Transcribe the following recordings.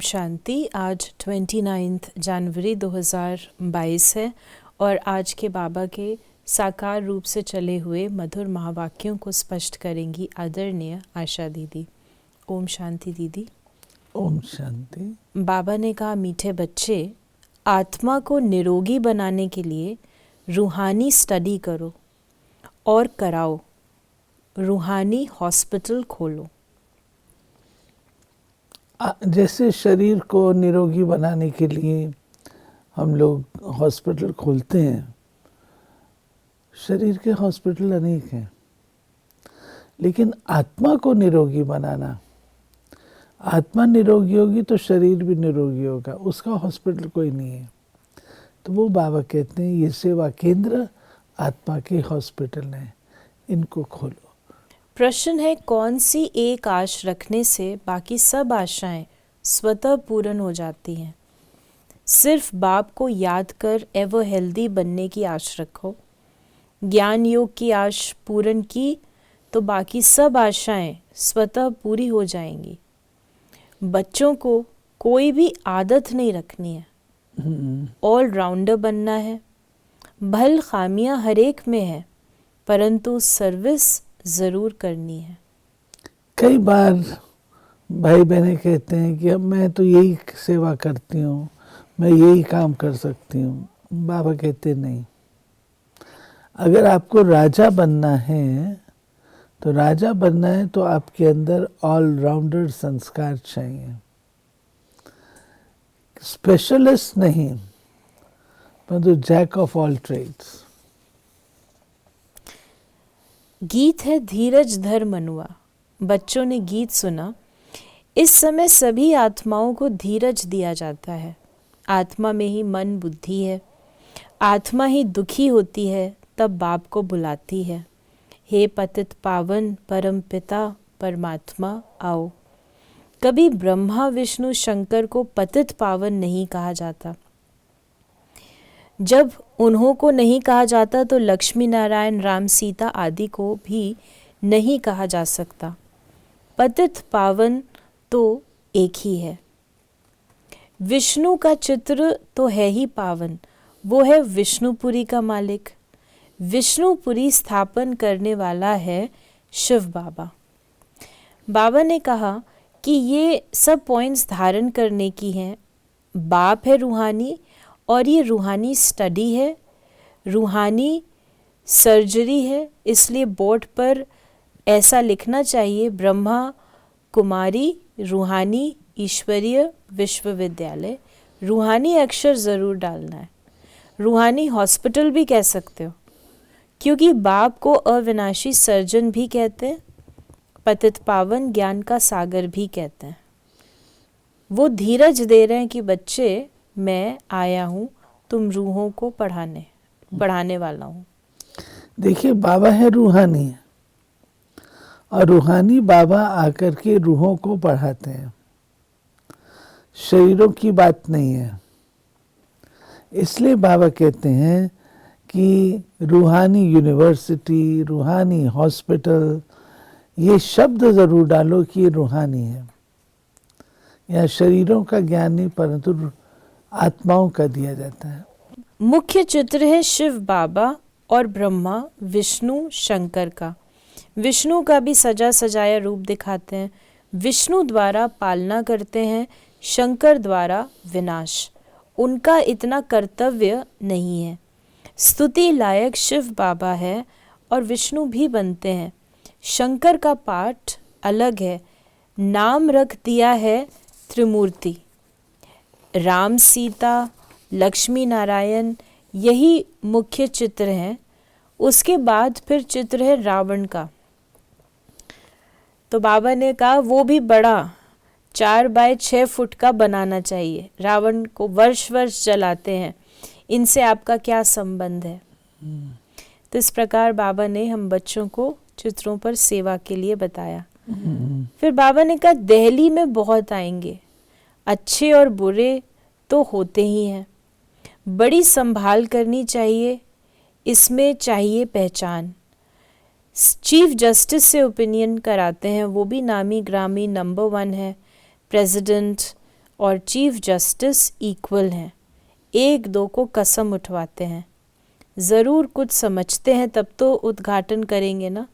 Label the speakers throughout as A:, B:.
A: शांति। आज 29 जनवरी 2022 है और आज के बाबा के साकार रूप से चले हुए मधुर महावाक्यों को स्पष्ट करेंगी आदरणीय आशा दीदी। ओम शांति दीदी।
B: ओम शांति।
A: बाबा ने कहा, मीठे बच्चे, आत्मा को निरोगी बनाने के लिए रूहानी स्टडी करो और कराओ, रूहानी हॉस्पिटल खोलो।
B: जैसे शरीर को निरोगी बनाने के लिए हम लोग हॉस्पिटल खोलते हैं, शरीर के हॉस्पिटल अनेक हैं, लेकिन आत्मा को निरोगी बनाना, आत्मा निरोगी होगी तो शरीर भी निरोगी होगा, उसका हॉस्पिटल कोई नहीं है। तो वो बाबा कहते हैं ये सेवा केंद्र आत्मा के हॉस्पिटल हैं, इनको खोलो।
A: प्रश्न है, कौन सी एक आश रखने से बाकी सब आशाएं स्वतः पूर्ण हो जाती हैं? सिर्फ बाप को याद कर एवर हेल्दी बनने की आश रखो। ज्ञान योग की आश पूर्ण की तो बाकी सब आशाएं स्वतः पूरी हो जाएंगी। बच्चों को कोई भी आदत नहीं रखनी है, ऑल राउंडर बनना है। भल खामियां हर एक में है, परंतु सर्विस ज़रूर करनी है।
B: कई बार भाई बहनें कहते हैं कि अब मैं तो यही सेवा करती हूँ, मैं यही काम कर सकती हूँ। बाबा कहते नहीं, अगर आपको राजा बनना है तो राजा बनना है तो आपके अंदर ऑलराउंडर संस्कार चाहिए। स्पेशलिस्ट नहीं, परंतु जैक ऑफ ऑल ट्रेड्स।
A: गीत है धीरज धर मनुआ। बच्चों ने गीत सुना। इस समय सभी आत्माओं को धीरज दिया जाता है। आत्मा में ही मन बुद्धि है। आत्मा ही दुखी होती है तब बाप को बुलाती है, हे पतित पावन परम पिता परमात्मा आओ। कभी ब्रह्मा विष्णु शंकर को पतित पावन नहीं कहा जाता। जब उन्हों को नहीं कहा जाता तो लक्ष्मी नारायण राम सीता आदि को भी नहीं कहा जा सकता। पतित पावन तो एक ही है। विष्णु का चित्र तो है ही पावन, वो है विष्णुपुरी का मालिक। विष्णुपुरी स्थापन करने वाला है शिव बाबा। बाबा ने कहा कि ये सब पॉइंट्स धारण करने की हैं। बाप है रूहानी और ये रूहानी स्टडी है, रूहानी सर्जरी है। इसलिए बोर्ड पर ऐसा लिखना चाहिए, ब्रह्मा कुमारी रूहानी ईश्वरीय विश्वविद्यालय। रूहानी अक्षर ज़रूर डालना है। रूहानी हॉस्पिटल भी कह सकते हो, क्योंकि बाप को अविनाशी सर्जन भी कहते हैं, पतित पावन ज्ञान का सागर भी कहते हैं। वो धीरज दे रहे हैं कि बच्चे, मैं आया हूँ तुम रूहों को बढ़ाने वाला हूँ।
B: देखिए, बाबा है रूहानी, और रूहानी बाबा आकर के रूहों को बढ़ाते हैं, शरीरों की बात नहीं है। इसलिए बाबा कहते हैं कि रूहानी यूनिवर्सिटी, रूहानी हॉस्पिटल, ये शब्द ज़रूर डालो कि ये रूहानी है। यहाँ शरीरों का ज्ञान नहीं, परंतु आत्माओं का दिया जाता है।
A: मुख्य चित्र है शिव बाबा और ब्रह्मा विष्णु शंकर का। विष्णु का भी सजा सजाया रूप दिखाते हैं। विष्णु द्वारा पालना करते हैं, शंकर द्वारा विनाश। उनका इतना कर्तव्य नहीं है। स्तुति लायक शिव बाबा है और विष्णु भी बनते हैं। शंकर का पाठ अलग है, नाम रख दिया है त्रिमूर्ति। राम सीता लक्ष्मी नारायण यही मुख्य चित्र हैं। उसके बाद फिर चित्र है रावण का। तो बाबा ने कहा वो भी बड़ा 4 बाय 6 फुट का बनाना चाहिए। रावण को वर्ष वर्ष जलाते हैं, इनसे आपका क्या संबंध है? तो इस प्रकार बाबा ने हम बच्चों को चित्रों पर सेवा के लिए बताया। फिर बाबा ने कहा दिल्ली में बहुत आएंगे, अच्छे और बुरे तो होते ही हैं, बड़ी संभाल करनी चाहिए, इसमें चाहिए पहचान। चीफ जस्टिस से ओपिनियन कराते हैं, वो भी नामी ग्रामी नंबर 1 है। प्रेसिडेंट, और चीफ जस्टिस इक्वल हैं, एक दो को कसम उठवाते हैं। ज़रूर कुछ समझते हैं तब तो उद्घाटन करेंगे ना।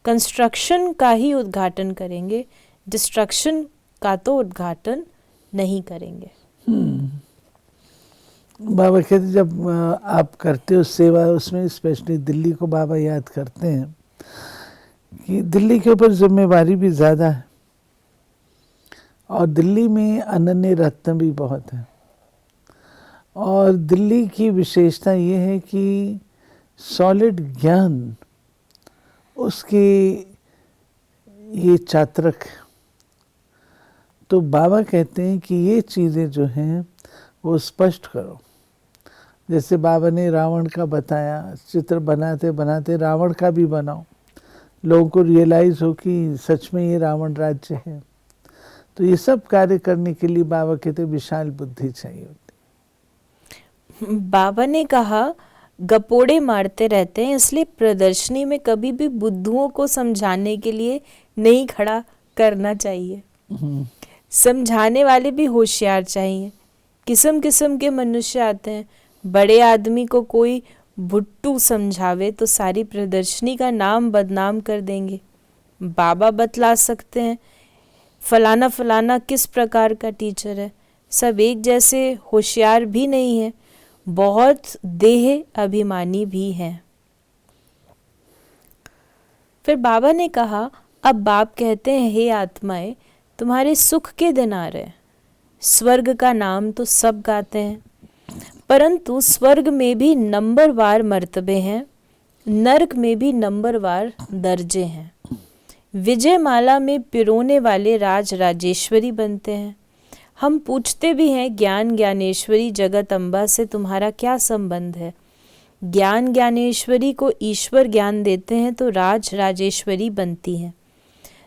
A: कंस्ट्रक्शन का ही उद्घाटन करेंगे, डिस्ट्रक्शन का तो उद्घाटन नहीं करेंगे।
B: बाबा कहते जब आप करते हो सेवा, उसमें स्पेशली दिल्ली को बाबा याद करते हैं कि दिल्ली के ऊपर जिम्मेवारी भी ज़्यादा है और दिल्ली में अनन्य रत्न भी बहुत है। और दिल्ली की विशेषता ये है कि सॉलिड ज्ञान उसके ये चात्रक। तो बाबा कहते हैं कि ये चीज़ें जो हैं वो स्पष्ट करो। जैसे बाबा ने रावण का बताया, चित्र बनाते बनाते रावण का भी बनाओ, लोगों को रियलाइज़ हो कि सच में ये रावण राज्य है। तो ये सब कार्य करने के लिए बाबा कहते विशाल बुद्धि चाहिए होती।
A: बाबा ने कहा गपोड़े मारते रहते हैं, इसलिए प्रदर्शनी में कभी भी बुद्धुओं को समझाने के लिए नहीं खड़ा करना चाहिए। समझाने वाले भी होशियार चाहिए। किस्म किस्म के मनुष्य आते हैं। बड़े आदमी को कोई भुट्टू समझावे तो सारी प्रदर्शनी का नाम बदनाम कर देंगे। बाबा बतला सकते हैं फलाना फलाना किस प्रकार का टीचर है। सब एक जैसे होशियार भी नहीं है, बहुत देह अभिमानी भी हैं। फिर बाबा ने कहा अब बाप कहते हैं हे आत्माएं, तुम्हारे सुख के दिन आ रहे हैं। स्वर्ग का नाम तो सब गाते हैं, परंतु स्वर्ग में भी नंबरवार मर्तबे हैं, नरक में भी नंबरवार दर्जे हैं। विजयमाला में पिरोने वाले राज राजेश्वरी बनते हैं। हम पूछते भी हैं ज्ञान ज्ञानेश्वरी जगत अम्बा से तुम्हारा क्या संबंध है। ज्ञान ज्ञानेश्वरी को ईश्वर ज्ञान देते हैं तो राज राजेश्वरी बनती हैं।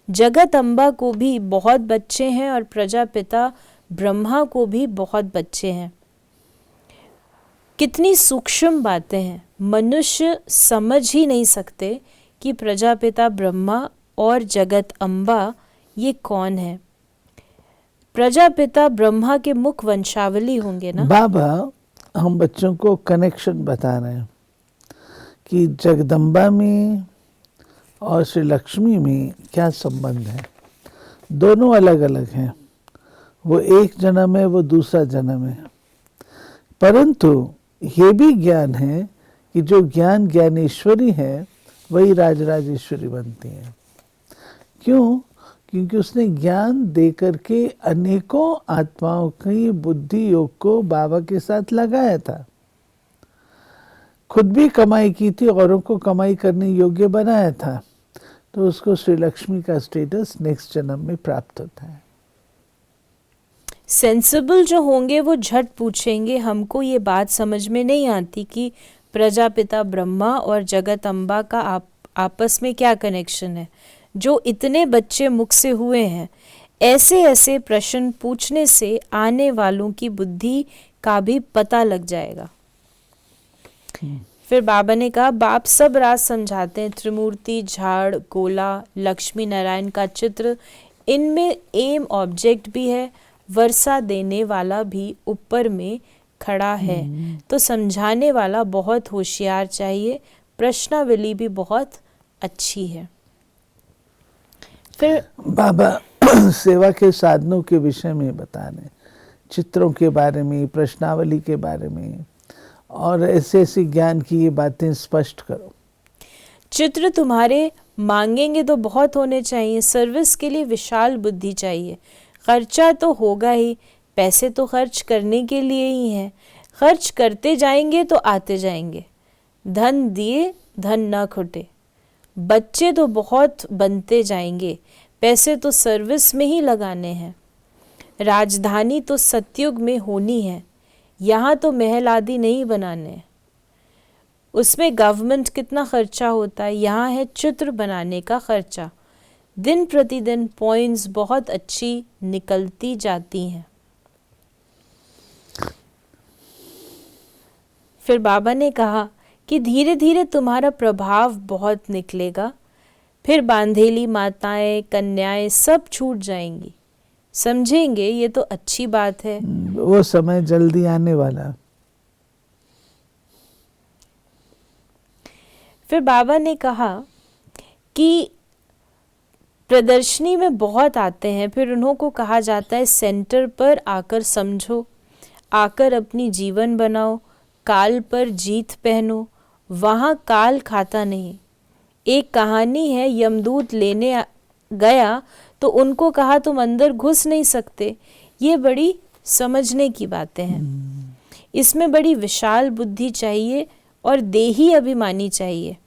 A: जगत अम्बा को भी बहुत बच्चे हैं और प्रजापिता ब्रह्मा को भी बहुत बच्चे हैं। कितनी सूक्ष्म बातें हैं, मनुष्य समझ ही नहीं सकते कि प्रजापिता ब्रह्मा और जगत अम्बा ये कौन है। प्रजापिता ब्रह्मा के मुख वंशावली होंगे ना।
B: बाबा हम बच्चों को कनेक्शन बता रहे हैं कि जगदम्बा में और श्री लक्ष्मी में क्या संबंध है। दोनों अलग अलग हैं, वो एक जन्म है, वो दूसरा जन्म है। परंतु ये भी ज्ञान है कि जो ज्ञान ज्ञानेश्वरी है वही राजराजेश्वरी बनती है। क्यों? क्योंकि उसने ज्ञान दे करके अनेकों आत्माओं की बुद्धि योग को बाबा के साथ लगाया था। खुद भी कमाई की थी, औरों को कमाई करने योग्य बनाया था। तो उसको श्री लक्ष्मी का स्टेटस नेक्स्ट जन्म में प्राप्त होता है।
A: सेंसिबल जो होंगे वो झट पूछेंगे, हमको ये बात समझ में नहीं आती कि प्रजापिता ब्रह्मा और जगत अम्बा का आपस में क्या कनेक्शन है। जो इतने बच्चे मुख से हुए हैं, ऐसे ऐसे प्रश्न पूछने से आने वालों की बुद्धि का भी पता लग जाएगा। फिर बाबा ने कहा बाप सब राज समझाते हैं, त्रिमूर्ति, झाड़, गोला, लक्ष्मी नारायण का चित्र, इनमें एम ऑब्जेक्ट भी है, वर्षा देने वाला भी ऊपर में खड़ा है। तो समझाने वाला बहुत होशियार चाहिए। प्रश्नावली भी बहुत अच्छी है। फिर
B: बाबा सेवा के साधनों के विषय में बता रहे, चित्रों के बारे में, प्रश्नावली के बारे में, और ऐसे ऐसे ज्ञान की ये बातें स्पष्ट करो।
A: चित्र तुम्हारे मांगेंगे तो बहुत होने चाहिए। सर्विस के लिए विशाल बुद्धि चाहिए। खर्चा तो होगा ही, पैसे तो खर्च करने के लिए ही हैं। खर्च करते जाएंगे तो आते जाएंगे। धन दिए धन न खुटे। बच्चे तो बहुत बनते जाएंगे, पैसे तो सर्विस में ही लगाने हैं। राजधानी तो सतयुग में होनी है, यहाँ तो महल आदि नहीं बनाने। उसमें गवर्नमेंट कितना खर्चा होता है, यहाँ है चित्र बनाने का खर्चा। दिन प्रतिदिन पॉइंट्स बहुत अच्छी निकलती जाती हैं। फिर बाबा ने कहा कि धीरे धीरे तुम्हारा प्रभाव बहुत निकलेगा। फिर बांधेली माताएं, कन्याएं सब छूट जाएंगी। समझेंगे ये तो अच्छी बात है।
B: वो समय जल्दी आने वाला।
A: फिर बाबा ने कहा कि प्रदर्शनी में बहुत आते हैं, फिर उन्हों को कहा जाता है सेंटर पर आकर समझो, आकर अपनी जीवन बनाओ, काल पर जीत पहनो, वहाँ काल खाता नहीं। एक कहानी है, यमदूत लेने गया तो उनको कहा तुम अंदर घुस नहीं सकते। ये बड़ी समझने की बातें हैं। इसमें बड़ी विशाल बुद्धि चाहिए और देही अभिमानी चाहिए।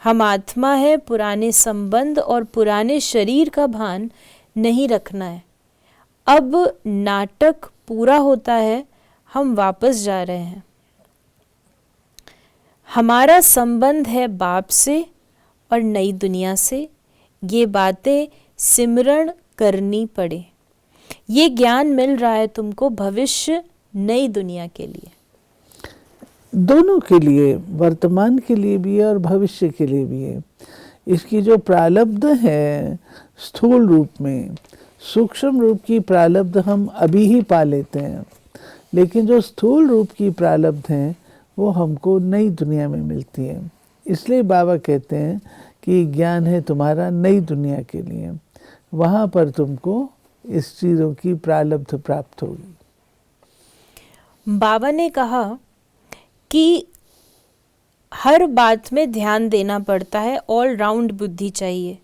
A: हम आत्मा है, पुराने संबंध और पुराने शरीर का भान नहीं रखना है। अब नाटक पूरा होता है, हम वापस जा रहे हैं। हमारा संबंध है बाप से और नई दुनिया से। ये बातें सिमरण करनी पड़े। ये ज्ञान मिल रहा है तुमको भविष्य नई दुनिया के लिए,
B: दोनों के लिए, वर्तमान के लिए भी है और भविष्य के लिए भी है। इसकी जो प्रारब्ध है स्थूल रूप में, सूक्ष्म रूप की प्रारब्ध हम अभी ही पा लेते हैं, लेकिन जो स्थूल रूप की प्रारब्ध है वो हमको नई दुनिया में मिलती है। इसलिए बाबा कहते हैं कि ज्ञान है तुम्हारा नई दुनिया के लिए, वहाँ पर तुमको इस चीज़ों की प्रारब्ध प्राप्त होगी।
A: बाबा ने कहा कि हर बात में ध्यान देना पड़ता है, ऑल राउंड बुद्धि चाहिए।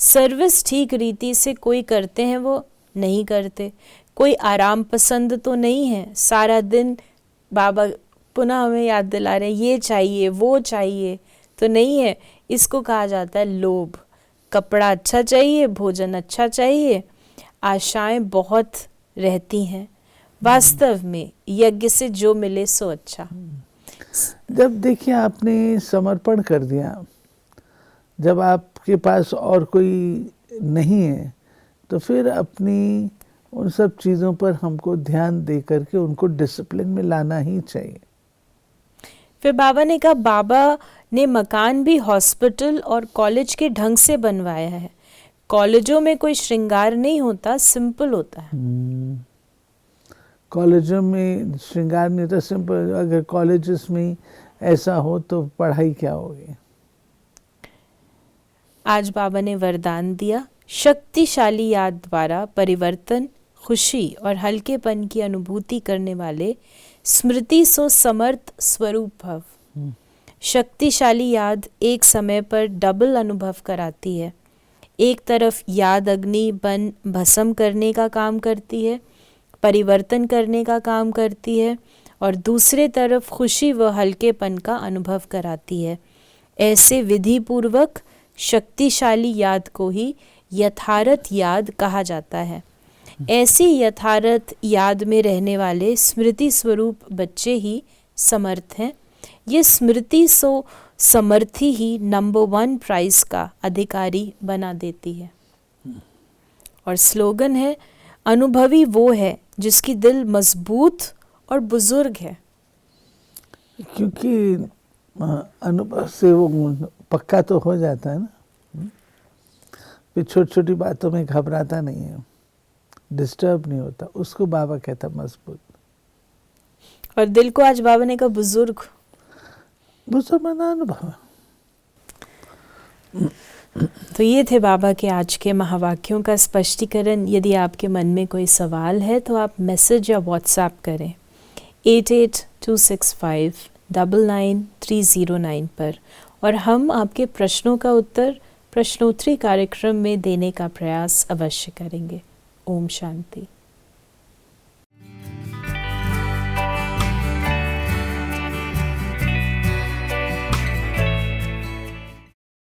A: सर्विस ठीक रीति से कोई करते हैं वो नहीं करते, कोई आराम पसंद तो नहीं है। सारा दिन बाबा पुनः हमें याद दिला रहे हैं ये चाहिए वो चाहिए, तो नहीं है। इसको कहा जाता है लोभ। कपड़ा अच्छा चाहिए, भोजन अच्छा चाहिए, आशाएं बहुत रहती हैं। वास्तव में यज्ञ से जो मिले सो अच्छा।
B: जब देखिए आपने समर्पण कर दिया, जब आपके पास और कोई नहीं है, तो फिर अपनी उन सब चीज़ों पर हमको ध्यान दे करके उनको डिसिप्लिन में लाना ही चाहिए।
A: फिर बाबा ने कहा बाबा ने मकान भी हॉस्पिटल और कॉलेज के ढंग से बनवाया है। कॉलेजों में कोई श्रृंगार नहीं होता, सिंपल होता है।
B: कॉलेजों में श्रृंगार नहीं होता, सिंपल। अगर कॉलेजेस में ऐसा हो तो पढ़ाई क्या होगी।
A: आज बाबा ने वरदान दिया, शक्तिशाली याद द्वारा परिवर्तन, खुशी और हल्केपन की अनुभूति करने वाले स्मृति सो समर्थ स्वरूप भव। शक्तिशाली याद एक समय पर डबल अनुभव कराती है। एक तरफ याद अग्नि बन भस्म करने का काम करती है, परिवर्तन करने का काम करती है, और दूसरे तरफ खुशी व हल्केपन का अनुभव कराती है। ऐसे विधि पूर्वक शक्तिशाली याद को ही यथार्थ याद कहा जाता है। ऐसी यथार्थ याद में रहने वाले स्मृति स्वरूप बच्चे ही समर्थ हैं। ये स्मृति सो समर्थी ही नंबर 1 प्राइज का अधिकारी बना देती है। और स्लोगन है, अनुभवी वो है जिसकी दिल मजबूत और बुजुर्ग है।
B: क्योंकि अनुभव से वो पक्का तो हो जाता है ना, फिर छोटी छोटी बातों में घबराता नहीं है, डिस्टर्ब नहीं होता। उसको बाबा कहता मजबूत।
A: और दिल को आज बाबा ने कहा बुजुर्ग।
B: बुजुर्ग माना अनुभव।
A: तो ये थे बाबा के आज के महावाक्यों का स्पष्टीकरण। यदि आपके मन में कोई सवाल है तो आप मैसेज या व्हाट्सएप करें 8826599309 पर, और हम आपके प्रश्नों का उत्तर प्रश्नोत्तरी कार्यक्रम में देने का प्रयास अवश्य करेंगे। ओम शांति।